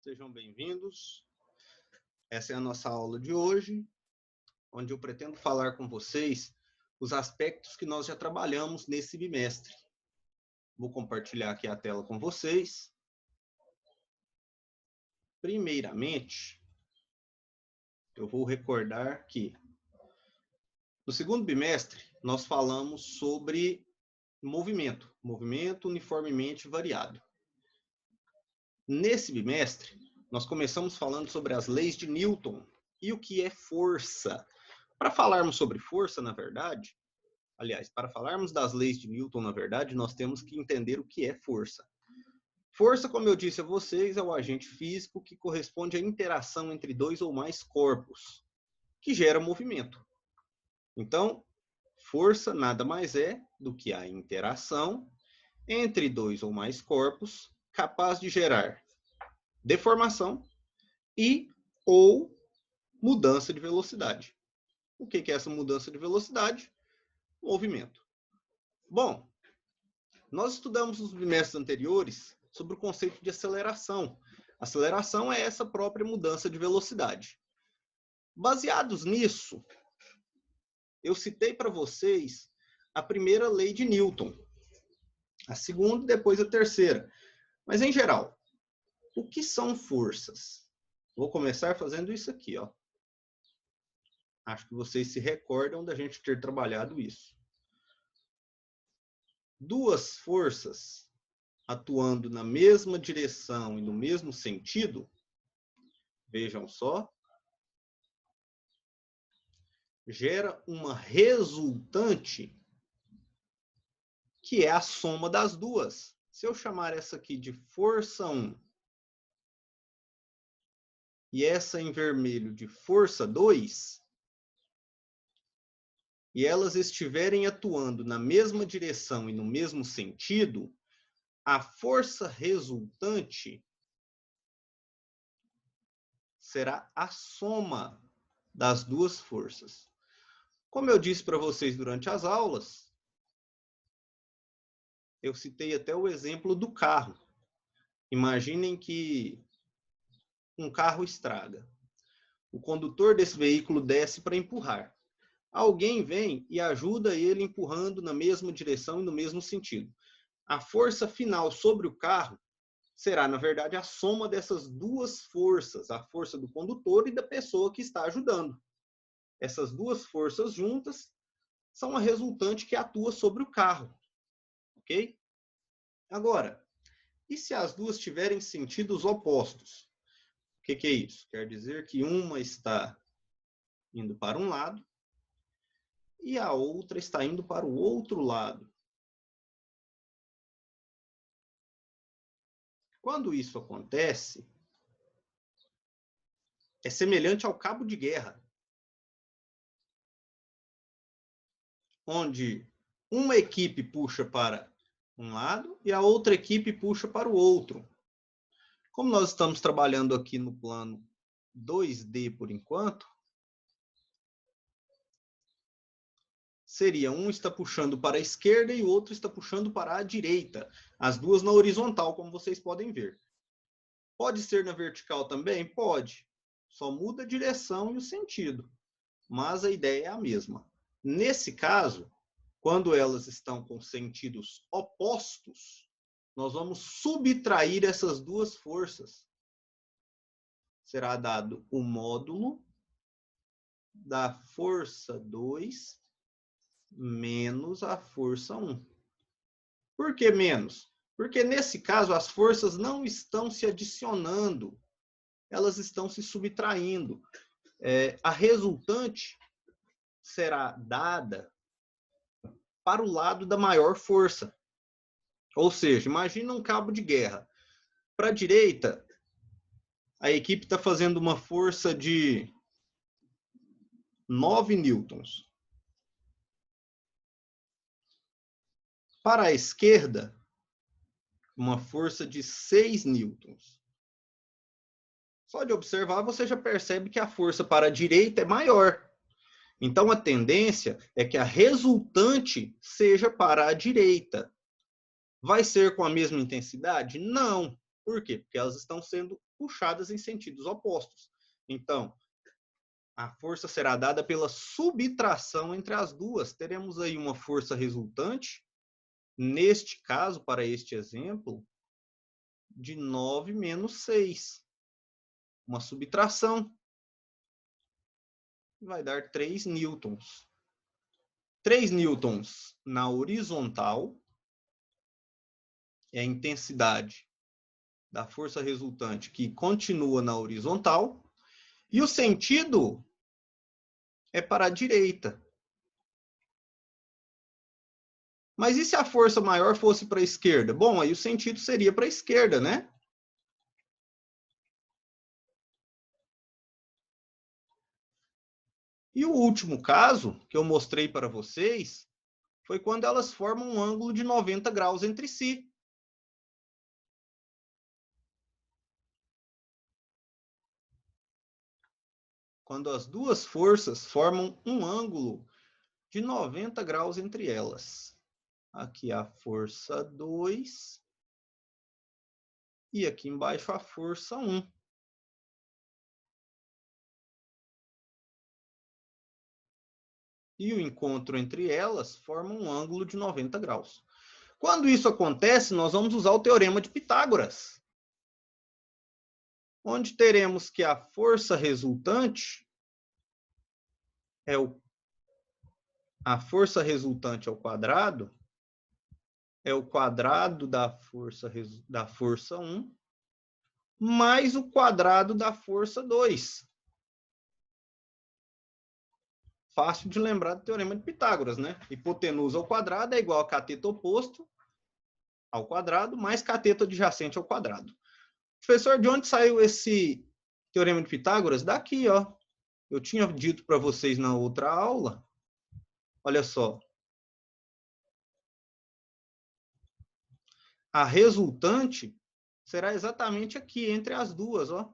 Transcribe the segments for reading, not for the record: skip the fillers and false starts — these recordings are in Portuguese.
Sejam bem-vindos. Essa é a nossa aula de hoje, onde eu pretendo falar com vocês os aspectos que nós já trabalhamos nesse bimestre. Vou compartilhar aqui a tela com vocês. Primeiramente, eu vou recordar que no segundo bimestre nós falamos sobre movimento uniformemente variado. Nesse bimestre, nós começamos falando sobre as leis de Newton e o que é força. Para falarmos sobre força, na verdade, para falarmos das leis de Newton, na verdade, nós temos que entender o que é força. Força, como eu disse a vocês, é o agente físico que corresponde à interação entre dois ou mais corpos, que gera movimento. Então, força nada mais é do que a interação entre dois ou mais corpos capaz de gerar deformação e ou mudança de velocidade. O que é essa mudança de velocidade? Movimento. Bom, nós estudamos nos bimestres anteriores sobre o conceito de aceleração. Aceleração é essa própria mudança de velocidade. Baseados nisso, eu citei para vocês a primeira lei de Newton, a segunda e depois a terceira. Mas, em geral, o que são forças? Vou começar fazendo isso aqui, ó. Acho que vocês se recordam da gente ter trabalhado isso. Duas forças atuando na mesma direção e no mesmo sentido, vejam só, gera uma resultante que é a soma das duas. Se eu chamar essa aqui de força 1 e essa em vermelho de força 2, e elas estiverem atuando na mesma direção e no mesmo sentido, a força resultante será a soma das duas forças. Como eu disse para vocês durante as aulas, eu citei até o exemplo do carro. Imaginem que um carro estraga. O condutor desse veículo desce para empurrar. Alguém vem e ajuda ele empurrando na mesma direção e no mesmo sentido. A força final sobre o carro será, na verdade, a soma dessas duas forças, a força do condutor e da pessoa que está ajudando. Essas duas forças juntas são a resultante que atua sobre o carro. Ok? Agora, e se as duas tiverem sentidos opostos? O que é isso? Quer dizer que uma está indo para um lado e a outra está indo para o outro lado. Quando isso acontece, é semelhante ao cabo de guerra, onde uma equipe puxa para um lado e a outra equipe puxa para o outro. Como nós estamos trabalhando aqui no plano 2D por enquanto, seria um está puxando para a esquerda e o outro está puxando para a direita. As duas na horizontal, como vocês podem ver. Pode ser na vertical também? Pode. Só muda a direção e o sentido. Mas a ideia é a mesma. Nesse caso, quando elas estão com sentidos opostos, nós vamos subtrair essas duas forças. Será dado o módulo da força 2 menos a força 1. Por que menos? Porque nesse caso as forças não estão se adicionando, elas estão se subtraindo. A resultante será dada para o lado da maior força. Ou seja, imagina um cabo de guerra. Para a direita, a equipe está fazendo uma força de 9 newtons. Para a esquerda, uma força de 6 newtons. Só de observar, você já percebe que a força para a direita é maior. Então, a tendência é que a resultante seja para a direita. Vai ser com a mesma intensidade? Não. Por quê? Porque elas estão sendo puxadas em sentidos opostos. Então, a força será dada pela subtração entre as duas. Teremos aí uma força resultante, neste caso, para este exemplo, de 9 menos 6. Uma subtração. Vai dar 3 newtons. 3 newtons na horizontal é a intensidade da força resultante que continua na horizontal. E o sentido é para a direita. Mas e se a força maior fosse para a esquerda? Bom, aí o sentido seria para a esquerda, né? E o último caso que eu mostrei para vocês foi quando elas formam um ângulo de 90 graus entre si. Quando as duas forças formam um ângulo de 90 graus entre elas. Aqui a força 2 e aqui embaixo a força 1. E o encontro entre elas forma um ângulo de 90 graus. Quando isso acontece, nós vamos usar o teorema de Pitágoras, onde teremos que a força resultante a força resultante ao quadrado é o quadrado da força 1 mais o quadrado da força 2. Fácil de lembrar do teorema de Pitágoras, né? Hipotenusa ao quadrado é igual a cateto oposto ao quadrado mais cateto adjacente ao quadrado. Professor, de onde saiu esse teorema de Pitágoras? Daqui, ó. Eu tinha dito para vocês na outra aula. Olha só. A resultante será exatamente aqui, entre as duas, ó.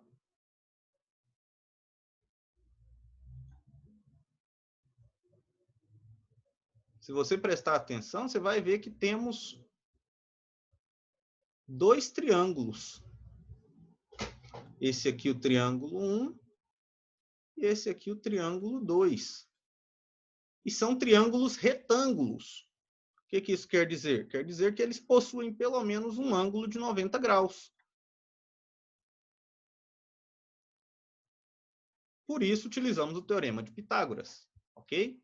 Se você prestar atenção, você vai ver que temos dois triângulos. Esse aqui o triângulo 1 e esse aqui o triângulo 2. E são triângulos retângulos. O que isso quer dizer? Quer dizer que eles possuem pelo menos um ângulo de 90 graus. Por isso, utilizamos o teorema de Pitágoras, ok?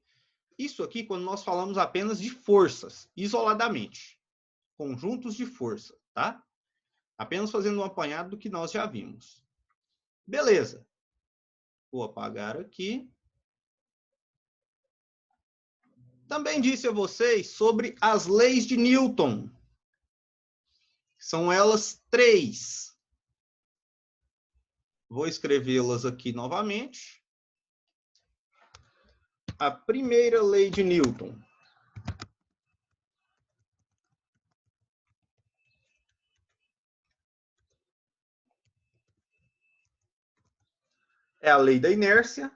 Isso aqui quando nós falamos apenas de forças, isoladamente. Conjuntos de força, tá? Apenas fazendo um apanhado do que nós já vimos. Beleza. Vou apagar aqui. Também disse a vocês sobre as leis de Newton. São elas 3. Vou escrevê-las aqui novamente. A primeira lei de Newton é a lei da inércia.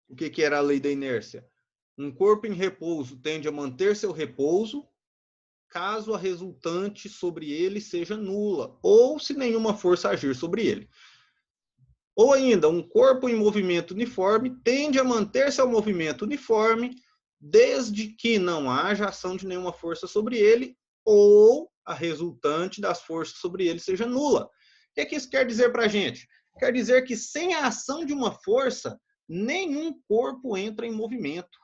O que era a lei da inércia? Um corpo em repouso tende a manter seu repouso caso a resultante sobre ele seja nula, ou se nenhuma força agir sobre ele. Ou ainda, um corpo em movimento uniforme tende a manter seu movimento uniforme desde que não haja ação de nenhuma força sobre ele, ou a resultante das forças sobre ele seja nula. O que isso quer dizer para a gente? Quer dizer que sem a ação de uma força, nenhum corpo entra em movimento.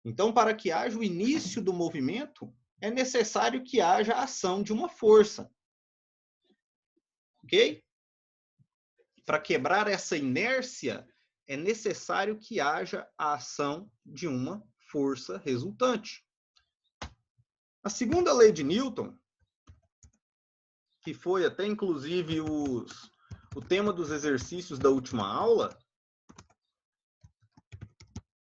Então, para que haja o início do movimento, é necessário que haja a ação de uma força. Ok? Para quebrar essa inércia, é necessário que haja a ação de uma força resultante. A segunda lei de Newton, que foi até inclusive o tema dos exercícios da última aula,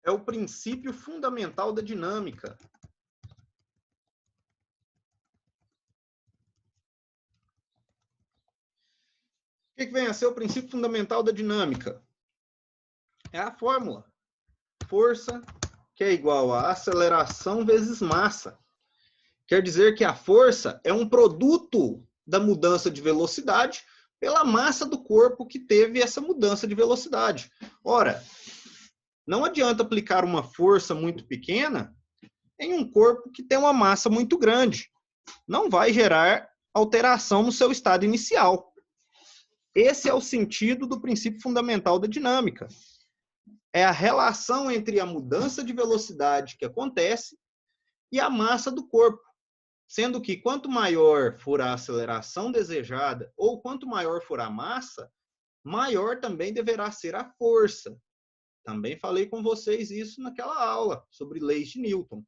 é o princípio fundamental da dinâmica. O que vem a ser o princípio fundamental da dinâmica? É a fórmula. força, que é igual a aceleração vezes massa. Quer dizer que a força é um produto da mudança de velocidade pela massa do corpo que teve essa mudança de velocidade. Ora, não adianta aplicar uma força muito pequena em um corpo que tem uma massa muito grande. Não vai gerar alteração no seu estado inicial. Esse é o sentido do princípio fundamental da dinâmica. É a relação entre a mudança de velocidade que acontece e a massa do corpo. Sendo que quanto maior for a aceleração desejada ou quanto maior for a massa, maior também deverá ser a força. Também falei com vocês isso naquela aula sobre leis de Newton.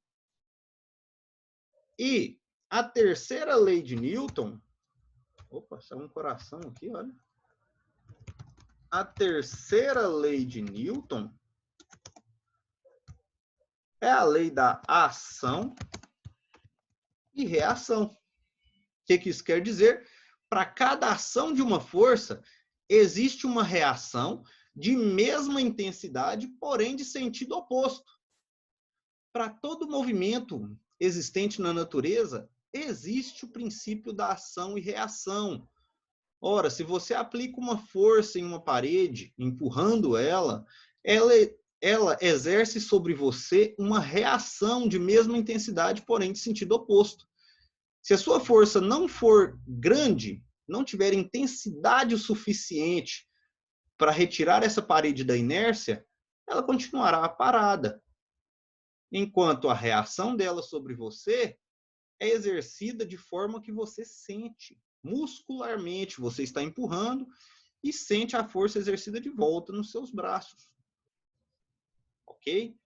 E a terceira lei de Newton... Opa, saiu um coração aqui, olha. A terceira lei de Newton é a lei da ação e reação. O que isso quer dizer? Para cada ação de uma força, existe uma reação de mesma intensidade, porém de sentido oposto. Para todo movimento existente na natureza, existe o princípio da ação e reação. Ora, se você aplica uma força em uma parede, empurrando ela exerce sobre você uma reação de mesma intensidade, porém de sentido oposto. Se a sua força não for grande, não tiver intensidade o suficiente para retirar essa parede da inércia, ela continuará parada. Enquanto a reação dela sobre você é exercida de forma que você sente. Muscularmente, você está empurrando e sente a força exercida de volta nos seus braços. Ok?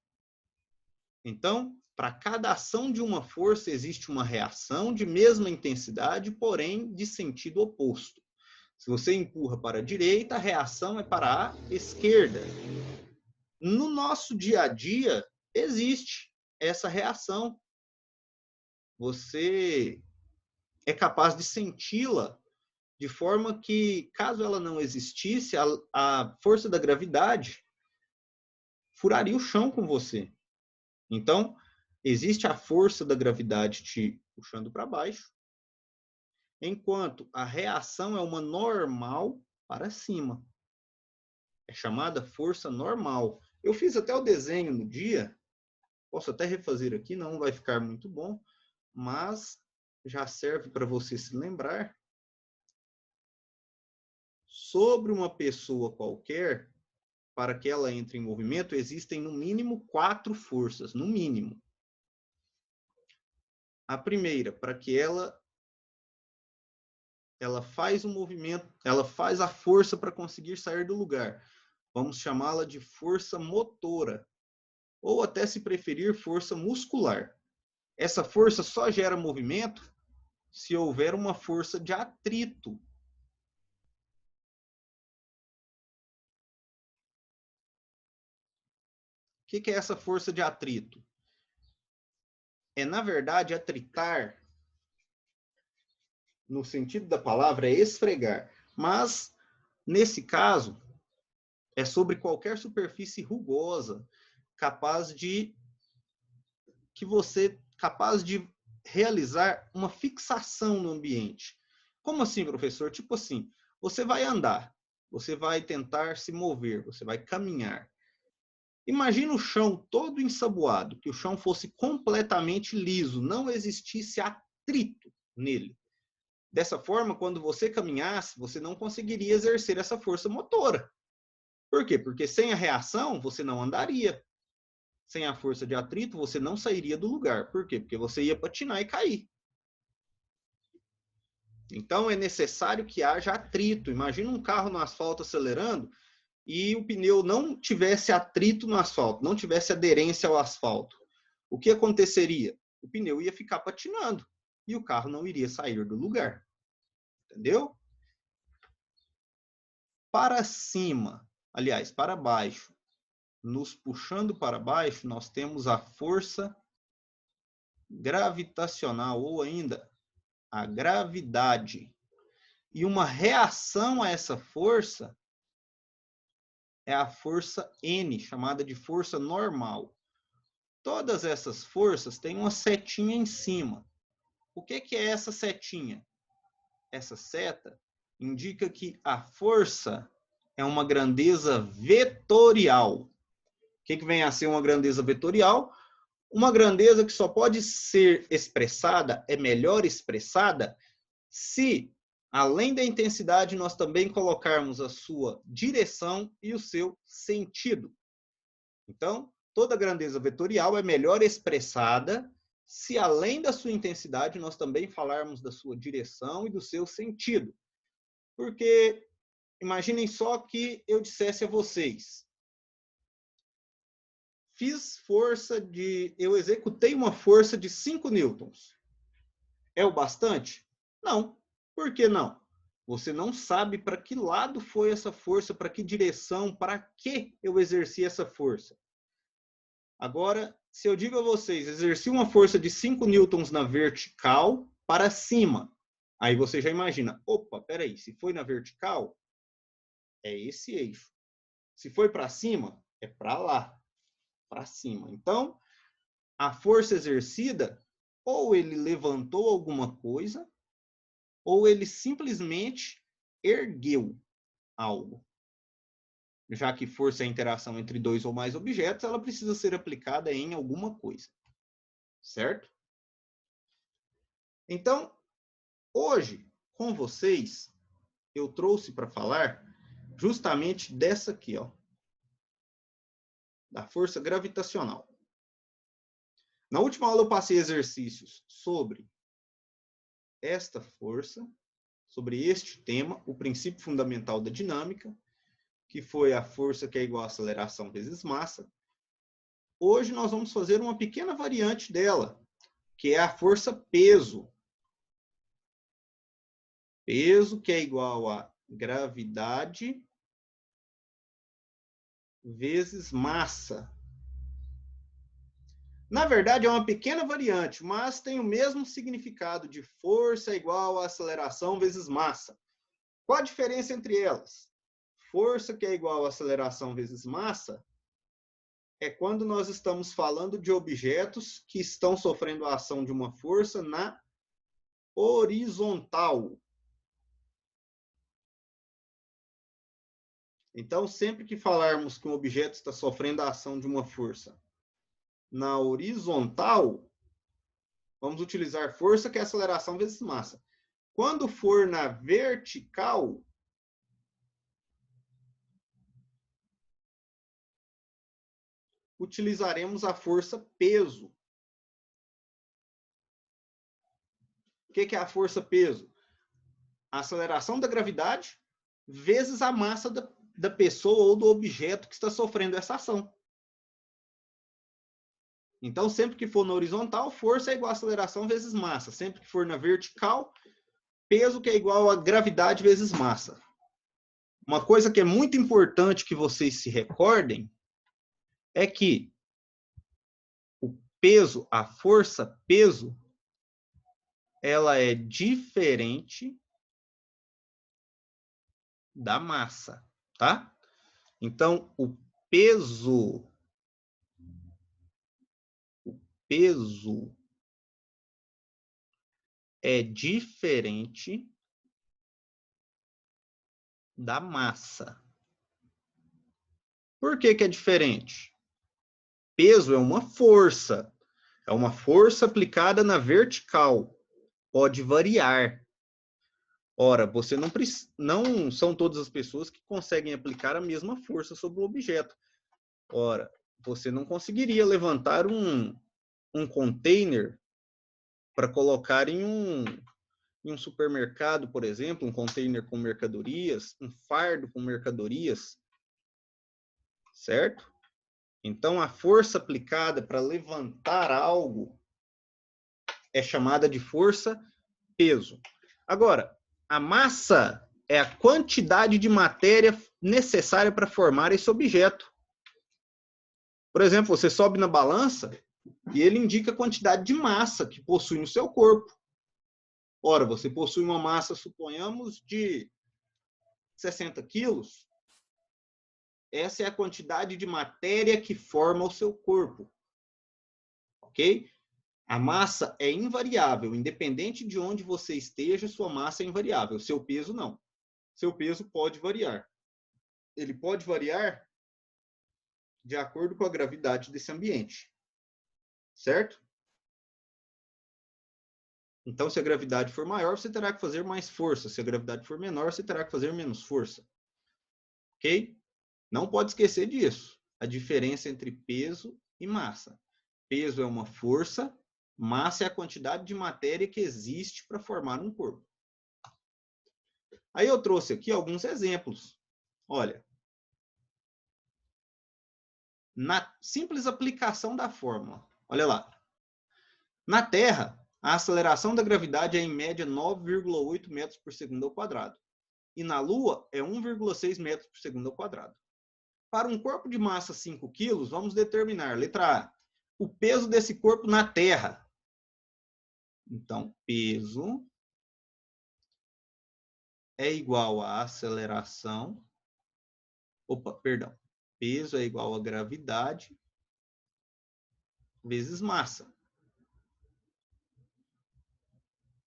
Então, para cada ação de uma força, existe uma reação de mesma intensidade, porém de sentido oposto. Se você empurra para a direita, a reação é para a esquerda. No nosso dia a dia, existe essa reação. Você é capaz de senti-la de forma que, caso ela não existisse, a força da gravidade furaria o chão com você. Então, existe a força da gravidade te puxando para baixo, enquanto a reação é uma normal para cima. É chamada força normal. Eu fiz até o desenho no dia, posso até refazer aqui, não vai ficar muito bom, mas já serve para você se lembrar. Sobre uma pessoa qualquer, para que ela entre em movimento, existem no mínimo 4 forças, no mínimo. A primeira, para que ela faz o movimento, ela faz a força para conseguir sair do lugar. Vamos chamá-la de força motora, ou até, se preferir, força muscular. Essa força só gera movimento se houver uma força de atrito. O que é essa força de atrito? É, na verdade, atritar, no sentido da palavra, é esfregar. Mas, nesse caso, é sobre qualquer superfície rugosa, capaz de realizar uma fixação no ambiente. Como assim, professor? Tipo assim, você vai andar, você vai tentar se mover, você vai caminhar. Imagina o chão todo ensaboado, que o chão fosse completamente liso, não existisse atrito nele. Dessa forma, quando você caminhasse, você não conseguiria exercer essa força motora. Por quê? Porque sem a reação, você não andaria. Sem a força de atrito, você não sairia do lugar. Por quê? Porque você ia patinar e cair. Então, é necessário que haja atrito. Imagina um carro no asfalto acelerando e o pneu não tivesse atrito no asfalto, não tivesse aderência ao asfalto. O que aconteceria? O pneu ia ficar patinando e o carro não iria sair do lugar. Entendeu? Para cima, aliás, para baixo, nos puxando para baixo, nós temos a força gravitacional, ou ainda a gravidade. E uma reação a essa força é a força N, chamada de força normal. Todas essas forças têm uma setinha em cima. O que é essa setinha? Essa seta indica que a força é uma grandeza vetorial. O que vem a ser uma grandeza vetorial? Uma grandeza que só pode ser expressada, é melhor expressada, se, além da intensidade, nós também colocarmos a sua direção e o seu sentido. Então, toda grandeza vetorial é melhor expressada se, além da sua intensidade, nós também falarmos da sua direção e do seu sentido. Porque, imaginem só que eu dissesse a vocês, eu executei uma força de 5 newtons. É o bastante? Não. Por que não? Você não sabe para que lado foi essa força, para que direção, para que eu exerci essa força. Agora, se eu digo a vocês, exerci uma força de 5 newtons na vertical para cima, aí você já imagina, opa, peraí, se foi na vertical, é esse eixo. Se foi para cima, é para lá, para cima. Então, a força exercida, ou ele levantou alguma coisa, ou ele simplesmente ergueu algo. Já que força é a interação entre dois ou mais objetos, ela precisa ser aplicada em alguma coisa. Certo? Então, hoje, com vocês, eu trouxe para falar justamente dessa aqui, ó, da força gravitacional. Na última aula eu passei exercícios sobre esta força, sobre este tema, o princípio fundamental da dinâmica, que foi a força que é igual a aceleração vezes massa. Hoje nós vamos fazer uma pequena variante dela, que é a força peso. Peso que é igual a gravidade vezes massa. Na verdade, é uma pequena variante, mas tem o mesmo significado de força igual a aceleração vezes massa. Qual a diferença entre elas? Força que é igual a aceleração vezes massa é quando nós estamos falando de objetos que estão sofrendo a ação de uma força na horizontal. Então, sempre que falarmos que um objeto está sofrendo a ação de uma força na horizontal, vamos utilizar força, que é aceleração vezes massa. Quando for na vertical, utilizaremos a força peso. O que é a força peso? A aceleração da gravidade vezes a massa da pessoa ou do objeto que está sofrendo essa ação. Então, sempre que for na horizontal, força é igual a aceleração vezes massa. Sempre que for na vertical, peso que é igual a gravidade vezes massa. Uma coisa que é muito importante que vocês se recordem é que o peso, a força peso, ela é diferente da massa, tá? Então, o peso é diferente da massa. Por que é diferente? Peso é uma força aplicada na vertical, pode variar. Ora, você não são todas as pessoas que conseguem aplicar a mesma força sobre o objeto. Ora, você não conseguiria levantar um container para colocar em um supermercado, por exemplo, um container com mercadorias, um fardo com mercadorias, certo? Então, a força aplicada para levantar algo é chamada de força-peso. Agora, a massa é a quantidade de matéria necessária para formar esse objeto. Por exemplo, você sobe na balança e ele indica a quantidade de massa que possui no seu corpo. Ora, você possui uma massa, suponhamos, de 60 quilos. Essa é a quantidade de matéria que forma o seu corpo. Ok? A massa é invariável, independente de onde você esteja, sua massa é invariável. Seu peso não. Seu peso pode variar. Ele pode variar de acordo com a gravidade desse ambiente. Certo? Então, se a gravidade for maior, você terá que fazer mais força. Se a gravidade for menor, você terá que fazer menos força. Ok? Não pode esquecer disso. A diferença entre peso e massa. Peso é uma força, massa é a quantidade de matéria que existe para formar um corpo. Aí eu trouxe aqui alguns exemplos. Olha, na simples aplicação da fórmula. Olha lá. Na Terra, a aceleração da gravidade é em média 9,8 metros por segundo ao quadrado. E na Lua é 1,6 metros por segundo ao quadrado. Para um corpo de massa 5 quilos, vamos determinar, letra A, o peso desse corpo na Terra. Então, peso é igual a aceleração. Peso é igual a gravidade vezes massa.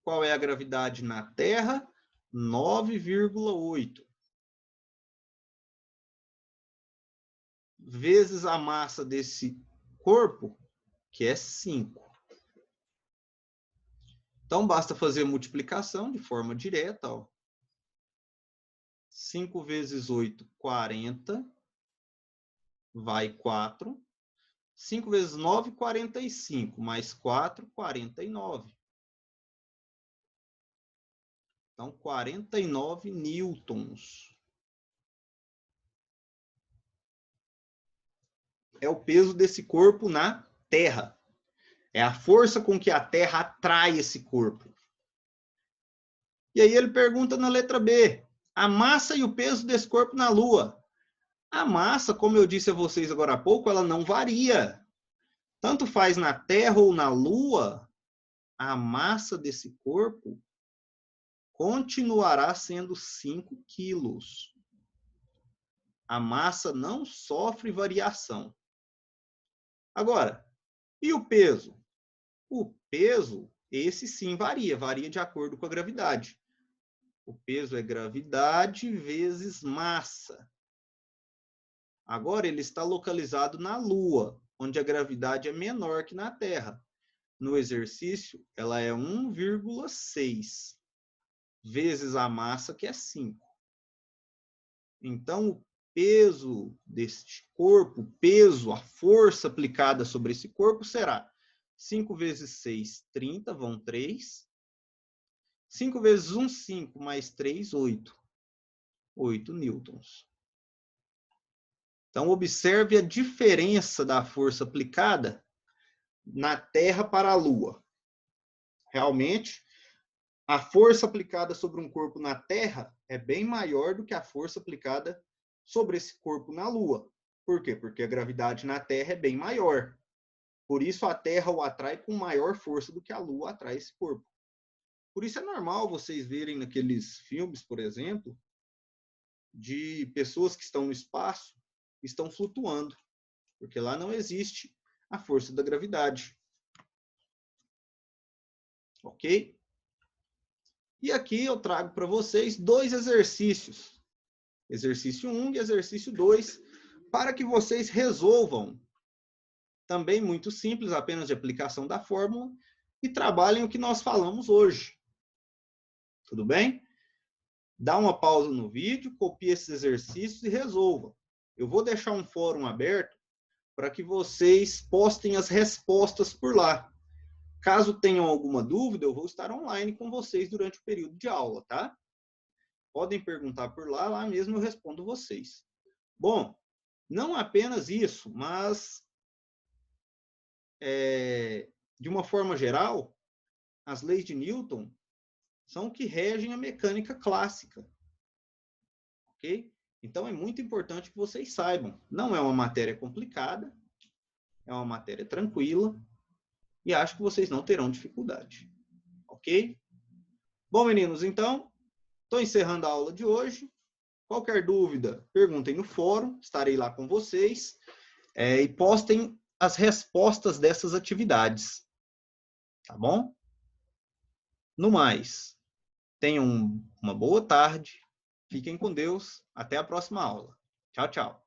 Qual é a gravidade na Terra? 9,8. Vezes a massa desse corpo, que é 5. Então, basta fazer a multiplicação de forma direta. Ó. 5 vezes 8, 40. Vai 4. 5 vezes 9, 45. Mais 4, 49. Então, 49 newtons. É o peso desse corpo na Terra. É a força com que a Terra atrai esse corpo. E aí ele pergunta na letra B, a massa e o peso desse corpo na Lua. A massa, como eu disse a vocês agora há pouco, ela não varia. Tanto faz na Terra ou na Lua, a massa desse corpo continuará sendo 5 quilos. A massa não sofre variação. Agora, e o peso? O peso, esse sim varia de acordo com a gravidade. O peso é gravidade vezes massa. Agora ele está localizado na Lua, onde a gravidade é menor que na Terra. No exercício, ela é 1,6 vezes a massa, que é 5. Então, o peso deste corpo, a força aplicada sobre esse corpo será 5 vezes 6, 30, vão 3. 5 vezes 1, 5, mais 3, 8. 8 newtons. Então, observe a diferença da força aplicada na Terra para a Lua. Realmente, a força aplicada sobre um corpo na Terra é bem maior do que a força aplicada sobre esse corpo na Lua. Por quê? Porque a gravidade na Terra é bem maior. Por isso, a Terra o atrai com maior força do que a Lua atrai esse corpo. Por isso é normal vocês verem naqueles filmes, por exemplo, de pessoas que estão no espaço, estão flutuando, porque lá não existe a força da gravidade. Ok? E aqui eu trago para vocês 2 exercícios. Exercício 1 e exercício 2, para que vocês resolvam. Também muito simples, apenas de aplicação da fórmula, e trabalhem o que nós falamos hoje. Tudo bem? Dá uma pausa no vídeo, copie esses exercícios e resolva. Eu vou deixar um fórum aberto para que vocês postem as respostas por lá. Caso tenham alguma dúvida, eu vou estar online com vocês durante o período de aula, tá? Podem perguntar por lá, lá mesmo eu respondo vocês. Bom, não apenas isso, mas de uma forma geral, as leis de Newton são o que regem a mecânica clássica. Ok? Então, é muito importante que vocês saibam. Não é uma matéria complicada, é uma matéria tranquila, e acho que vocês não terão dificuldade. Ok? Bom, meninos, então, estou encerrando a aula de hoje. Qualquer dúvida, perguntem no fórum, estarei lá com vocês, e postem as respostas dessas atividades, tá bom? No mais, tenham uma boa tarde, fiquem com Deus, até a próxima aula. Tchau, tchau.